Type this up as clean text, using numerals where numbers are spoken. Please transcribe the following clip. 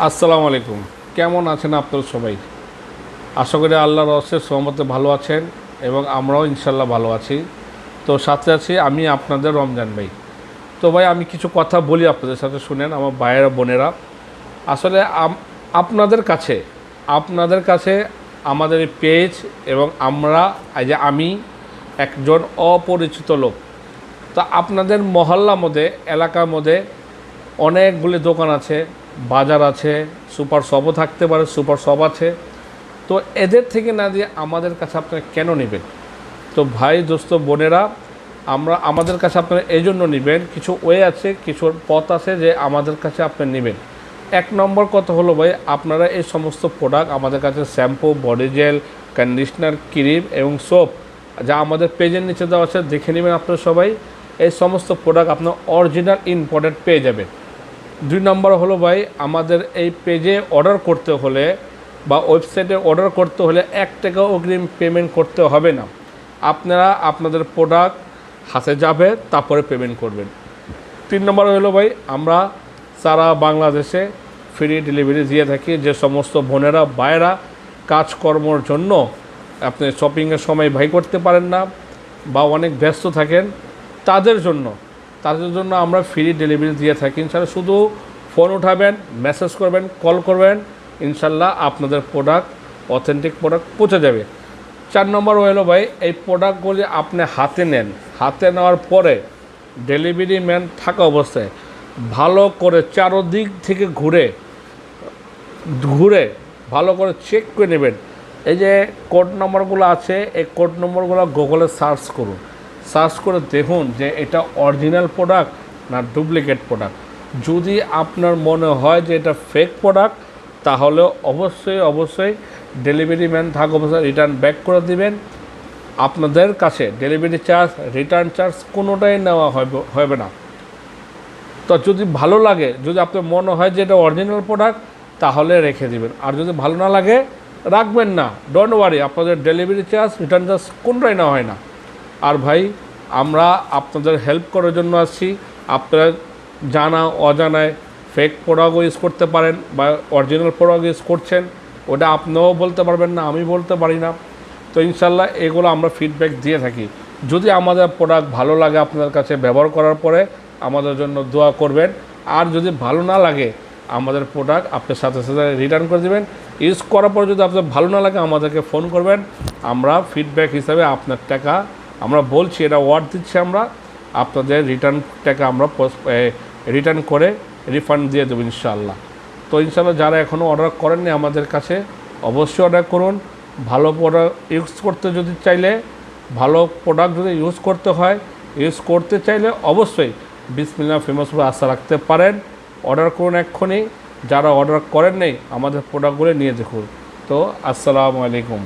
আসসালামু আলাইকুম। কেমন আছেন আপনারা সবাই? আশা করি আল্লাহর রহমতে সহমতে ভালো আছেন এবং আমরাও ইনশাল্লাহ ভালো আছি। তো সাথে আছি আমি আপনাদের রমজান ভাই। তো ভাই আমি কিছু কথা বলি আপনাদের সাথে, শুনেন আমার ভাইয়েরা বোনেরা। আসলে আপনাদের কাছে আমাদের এই পেজ এবং আমি একজন অপরিচিত লোক। তো আপনাদের মহল্লার মধ্যে, এলাকার মধ্যে অনেকগুলি দোকান আছে, বাজার আছে, সুপার শপও থাকতে পারে, সুপার শপ আছে। তো এদের থেকে না দিয়ে আমাদের কাছে আপনারা কেন নেবেন? তো ভাই দোস্ত বোনেরা, আমাদের কাছে আপনারা এই জন্য নেবেন, কিছু ওয়ে আছে, কিছু পথ আছে যে আমাদের কাছে আপনি নেবেন। এক নম্বর কথা হলো ভাই, আপনারা এই সমস্ত প্রোডাক্ট আমাদের কাছে shampoo, body gel, conditioner, cream এবং সোপ যা আমাদের পেজের নিচে দেওয়া আছে দেখে নেবেন আপনারা সবাই। এই সমস্ত প্রোডাক্ট আপনার অরিজিনাল ইম্পোর্টেড পেয়ে যাবেন। দুই নম্বর হলো ভাই, আমাদের এই পেজে অর্ডার করতে হলে বা ওয়েবসাইটে অর্ডার করতে হলে 1 টাকা অগ্রিম পেমেন্ট করতে হবে না। আপনারা আপনাদের প্রোডাক্ট হাতে যাবে, তারপরে পেমেন্ট করবেন। 3 নম্বর হলো ভাই, আমরা সারা বাংলাদেশে ফ্রি ডেলিভারি দিয়ে থাকি। যে সমস্ত বোনেরা বাইরা কাজকর্মর জন্য আপনি শপিংয়ের সময় ভাই করতে পারেন না বা অনেক ব্যস্ত থাকেন, তাদের জন্য আমরা ফ্রি ডেলিভারি দিয়ে থাকি। ইনশাল্লাহ শুধু ফোন উঠাবেন, মেসেজ করবেন, কল করবেন, ইনশাল্লাহ আপনাদের প্রোডাক্ট, অথেন্টিক প্রোডাক্ট পৌঁছে যাবে। 4 নম্বর হলো ভাই, এই প্রোডাক্টগুলি আপনি হাতে নেন, হাতে নেওয়ার পরে ডেলিভারি ম্যান থাকা অবস্থায় ভালো করে চারদিক থেকে ঘুরে ঘুরে ভালো করে চেক করে নেবেন। এই যে কোড নম্বরগুলো আছে, এই কোড নম্বরগুলো গুগলে সার্চ করুন, সার্চ করে দেখুন যে এটা অরিজিনাল প্রোডাক্ট না ডুপ্লিকেট প্রোডাক্ট। যদি আপনার মনে হয় যে এটা ফেক প্রোডাক্ট, তাহলে অবশ্যই ডেলিভারি ম্যান থাকা অবস্থায় রিটার্ন ব্যাক করে দিবেন। আপনাদের কাছে ডেলিভারি চার্জ, রিটার্ন চার্জ কোনোটাই নেওয়া হবে না। তো যদি ভালো লাগে, যদি আপনার মনে হয় যে এটা অরিজিনাল প্রোডাক্ট, তাহলে রেখে দিবেন। আর যদি ভালো না লাগে, রাখবেন না, ডোন্ট ওয়ারি, আপনাদের ডেলিভারি চার্জ, রিটার্ন চার্জ কোনোটাই নেওয়া হয় না। আর ভাই, আমরা আপনাদের হেল্প করার জন্য আসছি। আপনারা জানা অজানায় ফেক প্রোডাক্টও ইউজ করতে পারেন বা অরিজিনাল প্রোডাক্ট ইউজ করছেন, ওটা আপনিও বলতে পারবেন না, আমি বলতে পারি না। তো ইনশাল্লাহ এগুলো আমরা ফিডব্যাক দিয়ে থাকি। যদি আমাদের প্রোডাক্ট ভালো লাগে আপনাদের কাছে ব্যবহার করার পরে, আমাদের জন্য দোয়া করবেন। আর যদি ভালো না লাগে, আমাদের প্রোডাক্ট আপনার সাথে সাথে রিটার্ন করে দেবেন। ইউজ করার পর যদি আপনার ভালো না লাগে, আমাদেরকে ফোন করবেন, আমরা ফিডব্যাক হিসাবে আপনার টাকা, আমরা বলছি এটা ওয়ার্ড দিচ্ছি, আমরা আপনাদের রিটার্ন টাকা আমরা রিটার্ন করে রিফান্ড দিয়ে দেবো ইনশাআল্লাহ। তো ইনশাআল্লাহ যারা এখনও অর্ডার করেননি আমাদের কাছে, অবশ্যই অর্ডার করুন। ভালো প্রোডাক্ট ইউজ করতে যদি চাইলে, ভালো প্রোডাক্ট যদি ইউজ করতে হয়, ইউজ করতে চাইলে অবশ্যই বিসমিল্লাহ ফেমাস ফুডে আশা রাখতে পারেন। অর্ডার করুন এক্ষুনি। যারা অর্ডার করেন নেই, আমাদের প্রোডাক্টগুলো নিয়ে দেখুন। তো আসসালামু আলাইকুম।